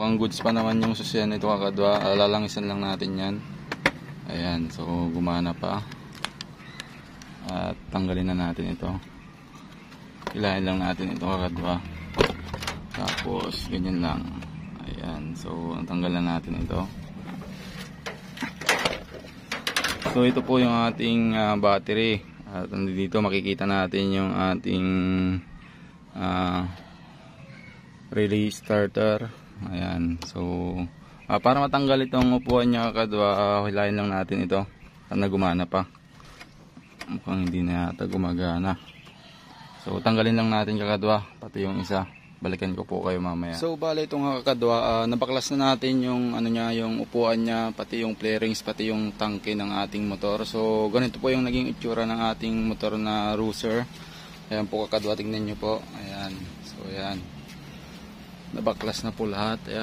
Ang goods pa naman yung susyan nito kakadwa. Lalangisan lang natin yan. Ayan, so gumana pa. At tanggalin na natin ito. Hilahin lang natin ito kakadwa. Tapos ganyan lang. Ayan, so tanggal na natin ito. So ito po yung ating battery. At dito makikita natin yung ating relay starter. Ayan, so para matanggal itong upuan niya kakadwa, hilahin lang natin ito. Sana gumana pa. Mukhang hindi na yata gumagana. So tanggalin lang natin kakadwa, pati yung isa. Balikan ko po kayo mamaya. So bale itong kakadwa, nabaklas na natin yung ano niya, yung upuan niya, pati yung flarings, pati yung tangke ng ating motor. So ganito po yung naging itsura ng ating motor na Ruser. Ayan po kakadwa, tingnan nyo po. Ayan, so ayan. Nabaklas na po lahat. Ayan.